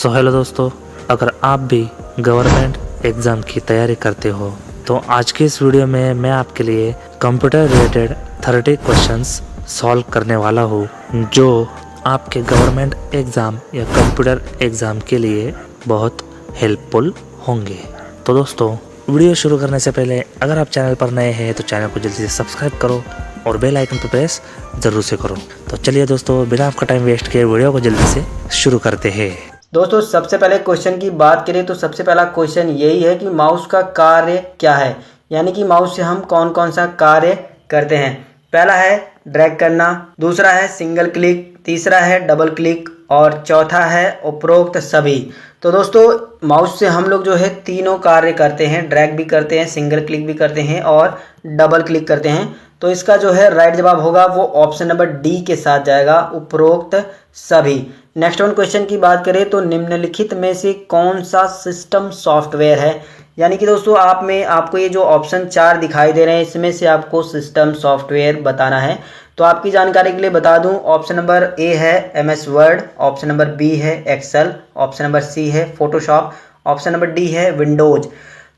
Hello दोस्तों, अगर आप भी गवर्नमेंट एग्ज़ाम की तैयारी करते हो तो आज के इस वीडियो में मैं आपके लिए कंप्यूटर रिलेटेड 30 क्वेश्चंस सॉल्व करने वाला हूँ जो आपके गवर्नमेंट एग्ज़ाम या कंप्यूटर एग्ज़ाम के लिए बहुत हेल्पफुल होंगे। तो दोस्तों, वीडियो शुरू करने से पहले अगर आप चैनल पर नए हैं तो चैनल को जल्दी से सब्सक्राइब करो और बेल आइकन पर प्रेस ज़रूर से करो। तो चलिए दोस्तों, बिना आपका टाइम वेस्ट किए वीडियो को जल्दी से शुरू करते हैं। दोस्तों, सबसे पहले क्वेश्चन की बात करें तो सबसे पहला क्वेश्चन यही है कि माउस का कार्य क्या है, यानी कि माउस से हम कौन कौन सा कार्य करते हैं। पहला है ड्रैग करना, दूसरा है सिंगल क्लिक, तीसरा है डबल क्लिक और चौथा है उपरोक्त सभी। तो दोस्तों, माउस से हम लोग जो है तीनों कार्य करते हैं, ड्रैग भी करते हैं, सिंगल क्लिक भी करते हैं और डबल क्लिक करते हैं। तो इसका जो है राइट जवाब होगा वो ऑप्शन नंबर डी के साथ जाएगा, उपरोक्त सभी। नेक्स्ट वन क्वेश्चन की बात करें तो निम्नलिखित में से कौन सा सिस्टम सॉफ्टवेयर है, यानी कि दोस्तों आपको ये जो ऑप्शन 4 दिखाई दे रहे हैं इसमें से आपको सिस्टम सॉफ्टवेयर बताना है। तो आपकी जानकारी के लिए बता दूं, ऑप्शन नंबर ए है MS word, option number B है एक्सेल, ऑप्शन नंबर सी है फोटोशॉप, ऑप्शन नंबर डी है विंडोज।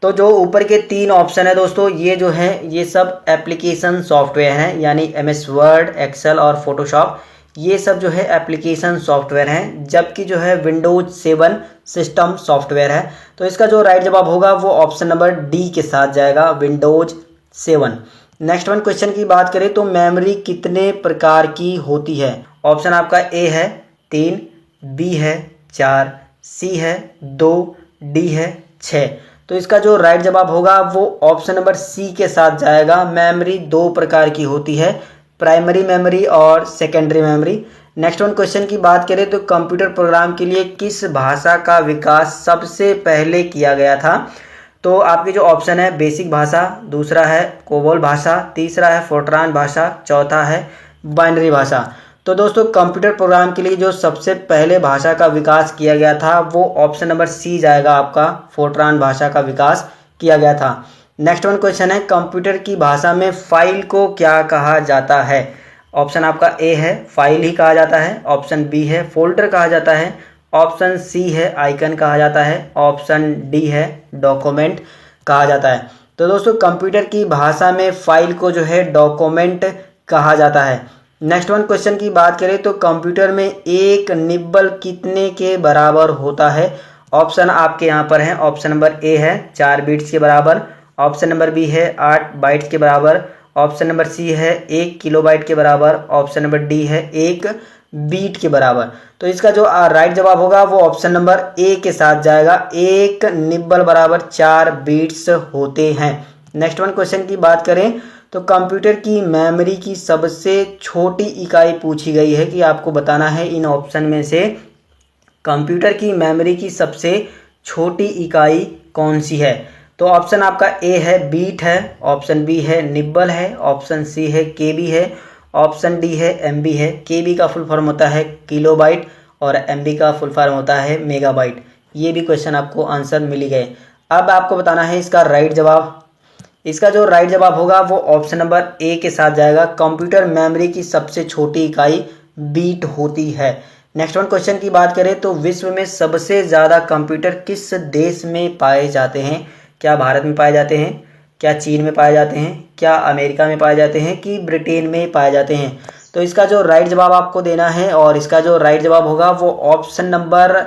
तो जो ऊपर के 3 ऑप्शन है दोस्तों, ये जो है ये सब एप्लीकेशन सॉफ्टवेयर हैं, यानी MS वर्ड, एक्सेल और फोटोशॉप ये सब जो है एप्लीकेशन सॉफ्टवेयर हैं, जबकि जो है विंडोज 7 सिस्टम सॉफ्टवेयर है। तो इसका जो राइट जवाब होगा वो ऑप्शन नंबर डी के साथ जाएगा, विंडोज 7। नेक्स्ट वन क्वेश्चन की बात करें तो मेमोरी कितने प्रकार की होती है। ऑप्शन आपका ए है 3, बी है 4, सी है 2, डी है 6। तो इसका जो राइट जवाब होगा वो ऑप्शन नंबर सी के साथ जाएगा। मेमोरी 2 प्रकार की होती है, प्राइमरी मेमोरी और secondary memory. Next one question की बात करें तो कंप्यूटर प्रोग्राम के लिए किस भाषा का विकास सबसे पहले किया गया था। तो आपके जो ऑप्शन है बेसिक भाषा, दूसरा है कोबोल भाषा, तीसरा है फोर्ट्रान भाषा, चौथा है बाइनरी भाषा। तो दोस्तों, कंप्यूटर प्रोग्राम के लिए जो सबसे पहले भाषा का विकास किया गया था वो ऑप्शन नंबर सी जाएगा आपका, फोर्ट्रान भाषा का विकास किया गया था। नेक्स्ट वन क्वेश्चन है कंप्यूटर की भाषा में फाइल को क्या कहा जाता है। ऑप्शन आपका ए है फाइल ही कहा जाता है, ऑप्शन बी है फोल्डर कहा जाता है, ऑप्शन सी है आइकन कहा जाता है, ऑप्शन डी है डॉक्यूमेंट कहा जाता है। तो दोस्तों, कंप्यूटर की भाषा में फाइल को जो है डॉक्यूमेंट कहा जाता है। नेक्स्ट वन क्वेश्चन की बात करें तो कंप्यूटर में एक निब्बल कितने के बराबर होता है। ऑप्शन आपके यहाँ पर है, ऑप्शन नंबर ए है 4 बिट्स के बराबर, ऑप्शन नंबर बी है 8 बाइट्स के बराबर, ऑप्शन नंबर सी है 1 किलोबाइट के बराबर, ऑप्शन नंबर डी है 1 बीट के बराबर। तो इसका जो राइट जवाब होगा वो ऑप्शन नंबर ए के साथ जाएगा, एक निब्बल बराबर 4 बीट्स होते हैं। नेक्स्ट वन क्वेश्चन की बात करें तो कंप्यूटर की मेमोरी की सबसे छोटी इकाई पूछी गई है कि आपको बताना है इन ऑप्शन में से कंप्यूटर की मेमोरी की सबसे छोटी इकाई कौन सी है। तो ऑप्शन आपका ए है बीट है, ऑप्शन बी है निब्बल है, ऑप्शन सी है केबी है, ऑप्शन डी है एमबी है। केबी का फुल फॉर्म होता है किलोबाइट और एमबी का फुल फॉर्म होता है मेगाबाइट। ये भी क्वेश्चन आपको आंसर मिल ही गए। अब आपको बताना है इसका राइट जवाब। इसका जो राइट जवाब होगा वो ऑप्शन नंबर ए के साथ जाएगा, कंप्यूटर मेमोरी की सबसे छोटी इकाई बीट होती है। नेक्स्ट वन क्वेश्चन की बात करें तो विश्व में सबसे ज़्यादा कंप्यूटर किस देश में पाए जाते हैं। क्या भारत में पाए जाते हैं, क्या चीन में पाए जाते हैं, क्या अमेरिका में पाए जाते हैं कि ब्रिटेन में पाए जाते हैं। तो इसका जो राइट जवाब आपको देना है और इसका जो राइट जवाब होगा वो ऑप्शन नंबर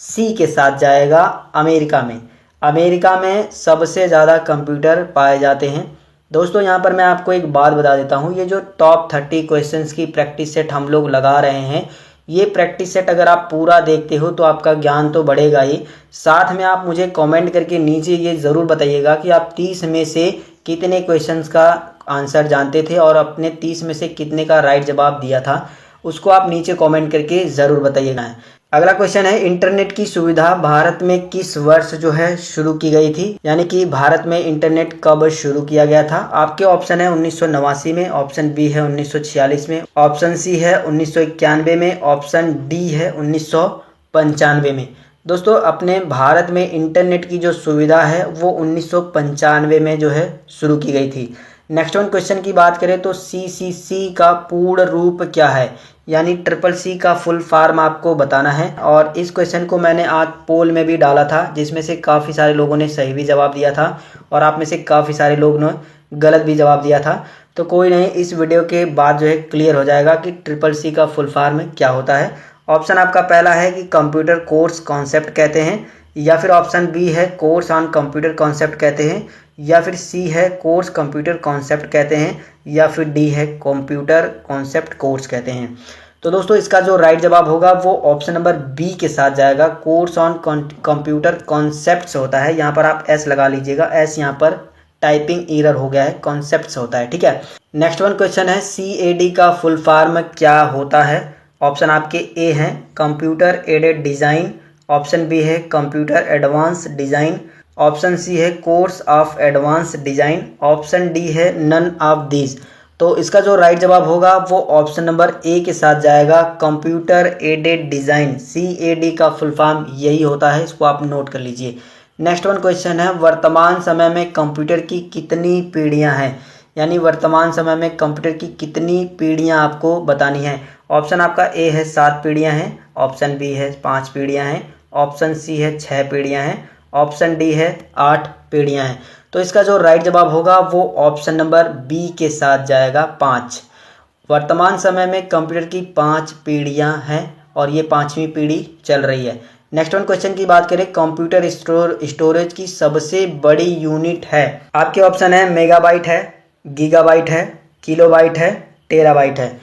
सी के साथ जाएगा, अमेरिका में। अमेरिका में सबसे ज़्यादा कंप्यूटर पाए जाते हैं। दोस्तों, यहाँ पर मैं आपको एक बात बता देता हूँ, ये जो टॉप 30 क्वेश्चंस की प्रैक्टिस सेट हम लोग लगा रहे हैं, ये प्रैक्टिस सेट अगर आप पूरा देखते हो तो आपका ज्ञान तो बढ़ेगा ही, साथ में आप मुझे कमेंट करके नीचे ये ज़रूर बताइएगा कि आप 30 में से कितने क्वेश्चंस का आंसर जानते थे और अपने 30 में से कितने का राइट जवाब दिया था, उसको आप नीचे कमेंट करके ज़रूर बताइएगा। अगला क्वेश्चन है इंटरनेट की सुविधा भारत में किस वर्ष जो है शुरू की गई थी, यानी कि भारत में इंटरनेट कब शुरू किया गया था। आपके ऑप्शन है 1989 में, ऑप्शन बी है 1946 में, ऑप्शन सी है 1991 में, ऑप्शन डी है 1995 में। दोस्तों, अपने भारत में इंटरनेट की जो सुविधा है वो 1995 में जो है शुरू की गई थी। नेक्स्ट वन क्वेश्चन की बात करें तो CCC का पूर्ण रूप क्या है, यानी CCC का फुल फॉर्म आपको बताना है। और इस क्वेश्चन को मैंने आज पोल में भी डाला था, जिसमें से काफ़ी सारे लोगों ने सही भी जवाब दिया था और आप में से काफ़ी सारे लोगों ने गलत भी जवाब दिया था। तो कोई नहीं, इस वीडियो के बाद जो है क्लियर हो जाएगा कि CCC का फुल फॉर्म क्या होता है। ऑप्शन आपका पहला है कि कंप्यूटर कोर्स कॉन्सेप्ट कहते हैं, या फिर ऑप्शन बी है कोर्स ऑन कंप्यूटर कॉन्सेप्ट कहते हैं, या फिर सी है कोर्स कंप्यूटर कॉन्सेप्ट कहते हैं, या फिर डी है कंप्यूटर कॉन्सेप्ट कोर्स कहते हैं। तो दोस्तों इसका जो राइट जवाब होगा वो ऑप्शन नंबर बी के साथ जाएगा, कोर्स ऑन कंप्यूटर कॉन्सेप्ट्स होता है। यहाँ पर आप एस लगा लीजिएगा, एस यहाँ पर टाइपिंग एरर हो गया है, कॉन्सेप्ट्स होता है, ठीक है। नेक्स्ट वन क्वेश्चन है CAD का फुल फॉर्म क्या होता है। ऑप्शन आपके ए हैं computer aided design, option B है computer advance design, option C है course of advance design, option D है नन ऑफ दीज। तो इसका जो राइट जवाब होगा वो ऑप्शन नंबर ए के साथ जाएगा, कंप्यूटर एडेड डिज़ाइन। CAD का फुल फॉर्म यही होता है, इसको आप नोट कर लीजिए। नेक्स्ट वन क्वेश्चन है वर्तमान समय में कंप्यूटर की कितनी पीढ़ियां हैं, यानी वर्तमान समय में कंप्यूटर की कितनी पीढ़ियां आपको बतानी है। ऑप्शन आपका ए है 7 पीढ़ियां हैं, ऑप्शन बी है 5 पीढ़ियां हैं, ऑप्शन सी है 6 पीढ़ियां हैं, ऑप्शन डी है 8 पीढ़ियां हैं। तो इसका जो राइट जवाब होगा वो ऑप्शन नंबर बी के साथ जाएगा, 5। वर्तमान समय में कंप्यूटर की 5 पीढ़ियां हैं और ये 5वीं पीढ़ी चल रही है। नेक्स्ट वन क्वेश्चन की बात करें, कंप्यूटर स्टोरेज की सबसे बड़ी यूनिट है। आपके ऑप्शन है मेगाबाइट है, गीगाबाइट है, किलोबाइट है, टेराबाइट है।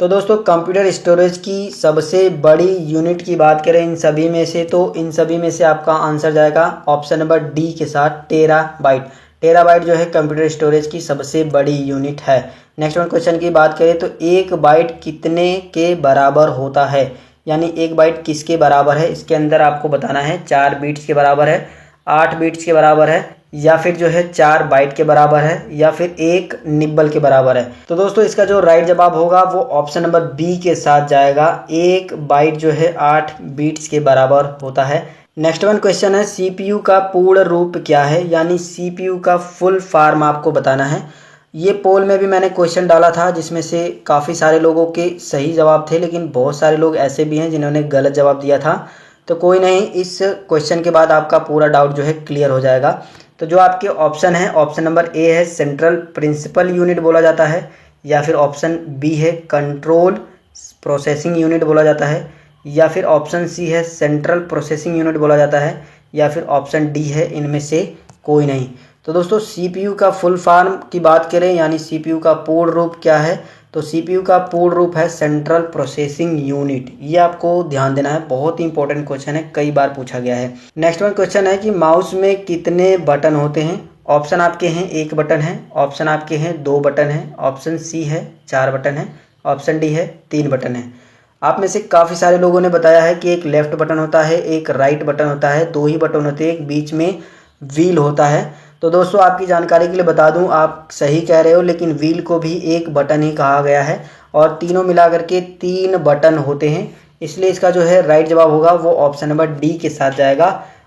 तो दोस्तों कंप्यूटर स्टोरेज की सबसे बड़ी यूनिट की बात करें इन सभी में से, तो इन सभी में से आपका आंसर जाएगा ऑप्शन नंबर डी के साथ, टेराबाइट। टेराबाइट जो है कंप्यूटर स्टोरेज की सबसे बड़ी यूनिट है। नेक्स्ट वन क्वेश्चन की बात करें तो 1 बाइट कितने के बराबर होता है, यानी 1 बाइट किसके बराबर है, इसके अंदर आपको बताना है। 4 बीट्स के बराबर है, 8 बीट्स के बराबर है, या फिर जो है 4 बाइट के बराबर है, या फिर 1 निब्बल के बराबर है। तो दोस्तों इसका जो राइट जवाब होगा वो ऑप्शन नंबर बी के साथ जाएगा, 1 बाइट जो है 8 बीट्स के बराबर होता है। नेक्स्ट वन क्वेश्चन है CPU का पूर्ण रूप क्या है, यानी CPU का फुल फॉर्म आपको बताना है। ये पोल में भी मैंने क्वेश्चन डाला था, जिसमें से काफ़ी सारे लोगों के सही जवाब थे, लेकिन बहुत सारे लोग ऐसे भी हैं जिन्होंने गलत जवाब दिया था। तो कोई नहीं, इस क्वेश्चन के बाद आपका पूरा डाउट जो है क्लियर हो जाएगा। तो जो आपके ऑप्शन है, ऑप्शन नंबर ए है सेंट्रल प्रिंसिपल यूनिट बोला जाता है, या फिर ऑप्शन बी है कंट्रोल प्रोसेसिंग यूनिट बोला जाता है, या फिर ऑप्शन सी है सेंट्रल प्रोसेसिंग यूनिट बोला जाता है, या फिर ऑप्शन डी है इनमें से कोई नहीं। तो दोस्तों CPU का फुल फॉर्म की बात करें, यानी CPU का पूर्ण रूप क्या है, तो CPU का पूर्ण रूप है सेंट्रल प्रोसेसिंग यूनिट। ये आपको ध्यान देना है, बहुत ही इंपॉर्टेंट क्वेश्चन है, कई बार पूछा गया है। नेक्स्ट वन क्वेश्चन है कि माउस में कितने बटन होते हैं। ऑप्शन आपके हैं 1 बटन है, ऑप्शन आपके हैं 2 बटन है, ऑप्शन सी है 4 बटन है, ऑप्शन डी है 3 बटन है। आप में से काफ़ी सारे लोगों ने बताया है कि एक लेफ्ट बटन होता है, एक राइट बटन होता है, 2 ही बटन होते हैं, एक बीच में व्हील होता है। तो दोस्तों आपकी जानकारी के लिए बता दूं, आप सही कह रहे हो, लेकिन व्हील को भी एक बटन ही कहा गया है और तीनों मिलाकर के 3 बटन होते हैं, इसलिए इसका जो है राइट जवाब होगा वो ऑप्शन नंबर डी के साथ जाएगा।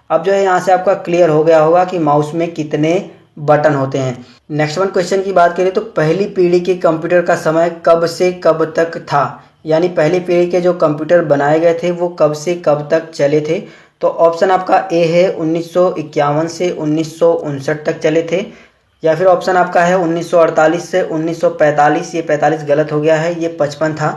अब जो है यहाँ से आपका क्लियर हो गया होगा कि माउस में कितने बटन होते हैं। नेक्स्ट वन क्वेश्चन की बात करें तो पहली पीढ़ी के कंप्यूटर का समय कब से कब तक था, यानी पहली पीढ़ी के जो कंप्यूटर बनाए गए थे वो कब से कब तक चले थे। तो ऑप्शन आपका ए है 1951 से 1959 तक चले थे, या फिर ऑप्शन आपका है 1948 से 1945। ये 45 गलत हो गया है, ये 55 था,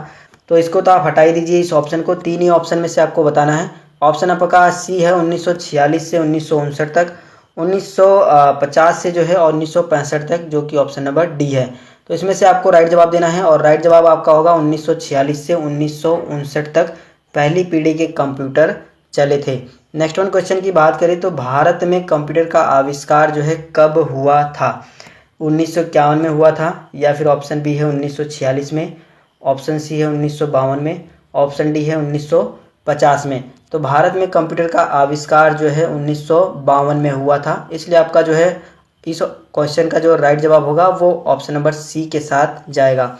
तो इसको तो आप हटा ही दीजिए इस ऑप्शन को। 3 ही ऑप्शन में से आपको बताना है। ऑप्शन आपका सी है 1946 से 1959 तक, 1950 से जो है और 1965 तक, जो कि ऑप्शन नंबर डी है। तो इसमें से आपको राइट जवाब देना है और राइट जवाब आपका होगा 1946 से 1959 तक पहली पीढ़ी के कंप्यूटर चले थे। नेक्स्ट वन क्वेश्चन की बात करें तो भारत में कंप्यूटर का आविष्कार जो है कब हुआ था। 1951 में हुआ था, या फिर ऑप्शन बी है 1946 में, ऑप्शन सी है 1952 में, ऑप्शन डी है 1950 में। तो भारत में कंप्यूटर का आविष्कार जो है 1952 में हुआ था, इसलिए आपका जो है इस क्वेश्चन का जो राइट जवाब होगा वो ऑप्शन नंबर सी के साथ जाएगा।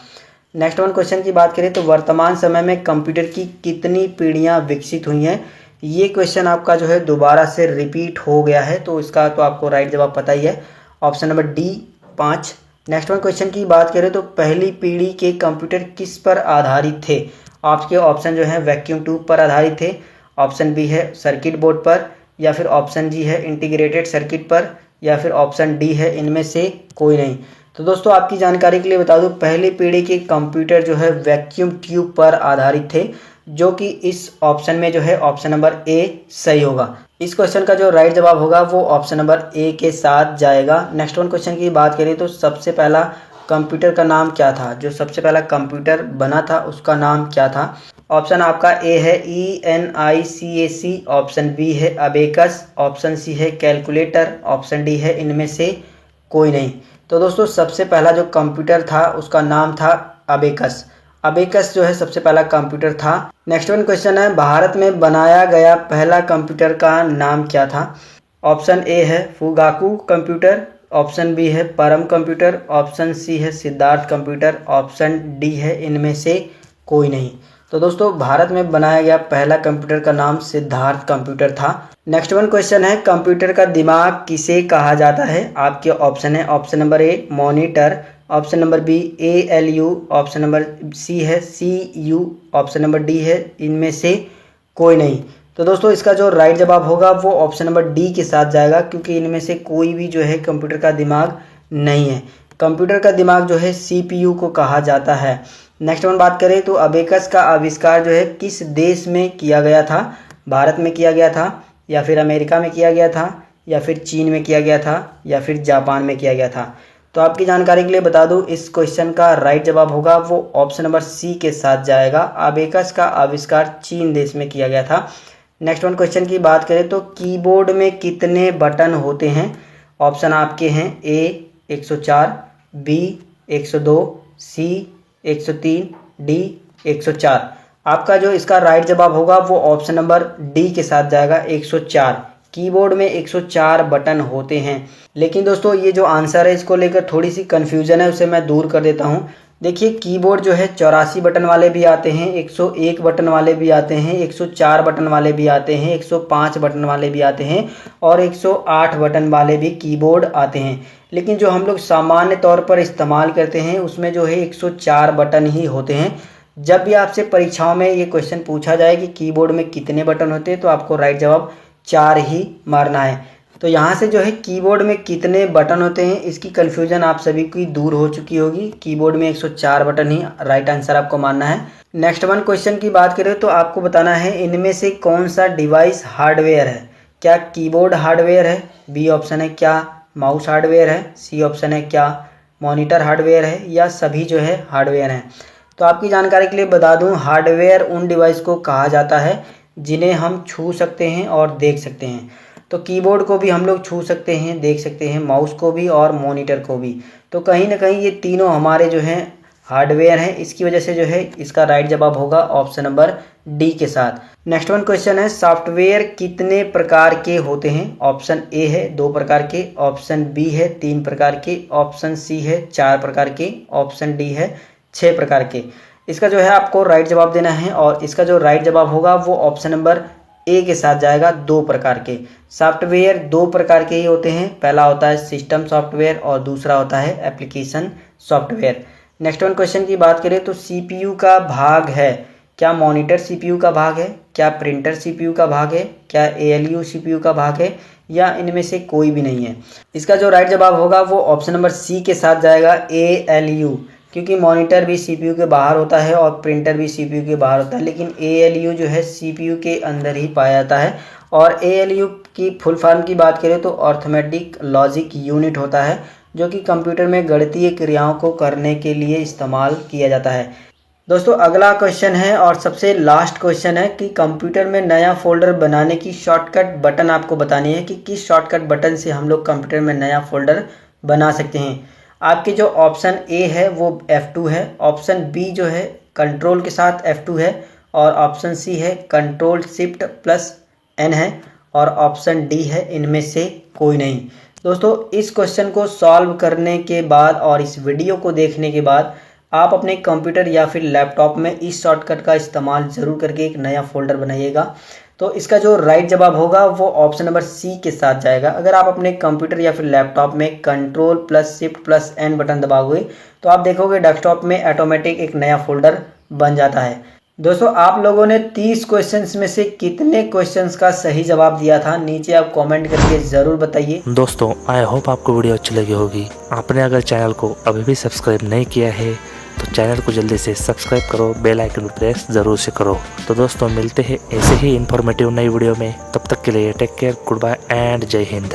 नेक्स्ट वन क्वेश्चन की बात करें तो वर्तमान समय में कंप्यूटर की कितनी पीढ़ियां विकसित हुई हैं। ये क्वेश्चन आपका जो है दोबारा से रिपीट हो गया है, तो इसका तो आपको राइट जवाब पता ही है। Option number D 5 next one question की बात करें तो पहली पीढ़ी के कंप्यूटर किस पर आधारित थे। आपके ऑप्शन जो है वैक्यूम ट्यूब पर आधारित थे, ऑप्शन बी है सर्किट बोर्ड पर, या फिर ऑप्शन जी है इंटीग्रेटेड सर्किट पर, या फिर ऑप्शन डी है इनमें से कोई नहीं। तो दोस्तों आपकी जानकारी के लिए बता दूं, पहली पीढ़ी के कंप्यूटर जो है वैक्यूम ट्यूब पर आधारित थे, जो कि इस ऑप्शन में जो है ऑप्शन नंबर ए सही होगा। इस क्वेश्चन का जो राइट जवाब होगा वो ऑप्शन नंबर ए के साथ जाएगा। नेक्स्ट वन क्वेश्चन की बात करें तो सबसे पहला कंप्यूटर का नाम क्या था, जो सबसे पहला कंप्यूटर बना था उसका नाम क्या था। ऑप्शन आपका ए है ENICAC, ऑप्शन बी है अबेकस, ऑप्शन सी है कैलकुलेटर, ऑप्शन डी है इनमें से कोई नहीं। तो दोस्तों सबसे पहला जो कंप्यूटर था उसका नाम था अबेकस। अबेकस जो है सबसे पहला कंप्यूटर था। नेक्स्ट वन क्वेश्चन है, भारत में बनाया गया पहला कंप्यूटर का नाम क्या था। ऑप्शन ए है फुगाकू कंप्यूटर, ऑप्शन बी है परम कंप्यूटर, ऑप्शन सी है सिद्धार्थ कंप्यूटर, ऑप्शन डी है इनमें से कोई नहीं। तो दोस्तों भारत में बनाया गया पहला कंप्यूटर का नाम सिद्धार्थ कंप्यूटर था। नेक्स्ट वन क्वेश्चन है, कंप्यूटर का दिमाग किसे कहा जाता है। आपके ऑप्शन है option number A monitor, option number B ALU, option number C है CPU, ऑप्शन नंबर डी है इनमें से कोई नहीं। तो दोस्तों इसका जो राइट जवाब होगा वो ऑप्शन नंबर डी के साथ जाएगा, क्योंकि इनमें से कोई भी जो है कंप्यूटर का दिमाग नहीं है। कंप्यूटर का दिमाग जो है CPU को कहा जाता है। नेक्स्ट वन बात करें तो अबेकस का आविष्कार जो है किस देश में किया गया था। भारत में किया गया था, या फिर अमेरिका में किया गया था, या फिर चीन में किया गया था, या फिर जापान में किया गया था। तो आपकी जानकारी के लिए बता दूं, इस क्वेश्चन का राइट जवाब होगा वो ऑप्शन नंबर सी के साथ जाएगा। अबेकस का आविष्कार चीन देश में किया गया था। नेक्स्ट वन क्वेश्चन की बात करें तो कीबोर्ड में कितने बटन होते हैं। ऑप्शन आपके हैं ए 104, बी 102, सी 103, डी 104। आपका जो इसका राइट जवाब होगा वो ऑप्शन नंबर डी के साथ जाएगा, 104। कीबोर्ड में 104 बटन होते हैं। लेकिन दोस्तों ये जो आंसर है इसको लेकर थोड़ी सी कन्फ्यूजन है, उसे मैं दूर कर देता हूँ। देखिए कीबोर्ड जो है 84 बटन वाले भी आते हैं, 101 बटन वाले भी आते हैं, 104 बटन वाले भी आते हैं, 105 बटन वाले भी आते हैं, और 108 बटन वाले भी कीबोर्ड आते हैं। लेकिन जो हम लोग सामान्य तौर पर इस्तेमाल करते हैं उसमें जो है 104 बटन ही होते हैं। जब भी आपसे परीक्षाओं में ये क्वेश्चन पूछा जाए कि कीबोर्ड में कितने बटन होते हैं, तो आपको राइट जवाब 4 ही मारना है। तो यहाँ से जो है कीबोर्ड में कितने बटन होते हैं इसकी कन्फ्यूजन आप सभी की दूर हो चुकी होगी। कीबोर्ड में 104 बटन ही राइट आंसर आपको मानना है। नेक्स्ट वन क्वेश्चन की बात करें तो आपको बताना है इनमें से कौन सा डिवाइस हार्डवेयर है। क्या कीबोर्ड हार्डवेयर है, बी ऑप्शन है क्या माउस हार्डवेयर है, सी ऑप्शन है क्या मॉनिटर हार्डवेयर है, या सभी जो है हार्डवेयर हैं। तो आपकी जानकारी के लिए बता दूं, हार्डवेयर उन डिवाइस को कहा जाता है जिन्हें हम छू सकते हैं और देख सकते हैं। तो कीबोर्ड को भी हम लोग छू सकते हैं, देख सकते हैं, माउस को भी और मॉनिटर को भी। तो कहीं ना कहीं ये तीनों हमारे जो हैं हार्डवेयर हैं। इसकी वजह से जो है इसका राइट जवाब होगा ऑप्शन नंबर डी के साथ। नेक्स्ट वन क्वेश्चन है, सॉफ्टवेयर कितने प्रकार के होते हैं। ऑप्शन ए है 2 प्रकार के, ऑप्शन बी है 3 प्रकार के, ऑप्शन सी है 4 प्रकार के, ऑप्शन डी है 6 प्रकार के। इसका जो है आपको राइट जवाब देना है, और इसका जो राइट जवाब होगा वो ऑप्शन नंबर ए के साथ जाएगा, 2 प्रकार के। सॉफ्टवेयर 2 प्रकार के ही होते हैं, पहला होता है सिस्टम सॉफ्टवेयर और दूसरा होता है application software. Next one question की बात करें तो CPU का भाग है, क्या मॉनिटर CPU का भाग है, क्या प्रिंटर CPU का भाग है, क्या ALU CPU का भाग है, या इनमें से कोई भी नहीं है। इसका जो राइट जवाब होगा वो ऑप्शन नंबर सी के साथ जाएगा, ALU, क्योंकि मॉनिटर भी CPU के बाहर होता है और प्रिंटर भी CPU के बाहर होता है, लेकिन ALU जो है CPU के अंदर ही पाया जाता है। और ALU की फुल फॉर्म की बात करें तो अर्थमेटिक लॉजिक यूनिट होता है, जो कि कंप्यूटर में गणितीय क्रियाओं को करने के लिए इस्तेमाल किया जाता है। दोस्तों अगला क्वेश्चन है और सबसे लास्ट क्वेश्चन है कि कंप्यूटर में नया फोल्डर बनाने की शॉर्टकट बटन आपको बतानी है कि किस शॉर्टकट बटन से हम लोग कंप्यूटर में नया फोल्डर बना सकते हैं। आपके जो ऑप्शन ए है वो F2 है, ऑप्शन बी जो है कंट्रोल के साथ F2 है, और ऑप्शन सी है कंट्रोल शिफ्ट प्लस N है, और ऑप्शन डी है इनमें से कोई नहीं। दोस्तों इस क्वेश्चन को सॉल्व करने के बाद और इस वीडियो को देखने के बाद आप अपने कंप्यूटर या फिर लैपटॉप में इस शॉर्टकट का इस्तेमाल ज़रूर करके एक नया फोल्डर बनाइएगा। तो इसका जो राइट जवाब होगा वो ऑप्शन नंबर सी के साथ जाएगा। अगर आप अपने कंप्यूटर या फिर लैपटॉप में Ctrl+Shift+N बटन दबाओगे तो आप देखोगे डेस्कटॉप में ऑटोमेटिक एक नया फोल्डर बन जाता है। दोस्तों, आप लोगों ने 30 क्वेश्चंस में से कितने क्वेश्चंस का सही जवाब दिया था, नीचे आप कमेंट करके ज़रूर बताइए। दोस्तों, आई होप आपको वीडियो अच्छी लगी होगी। आपने अगर चैनल को अभी भी सब्सक्राइब नहीं किया है तो चैनल को जल्दी से सब्सक्राइब करो, बेल आइकन प्रेस ज़रूर से करो। तो दोस्तों, मिलते हैं ऐसे ही इन्फॉर्मेटिव नई वीडियो में। तब तक के लिए take care, good bye and जय हिंद।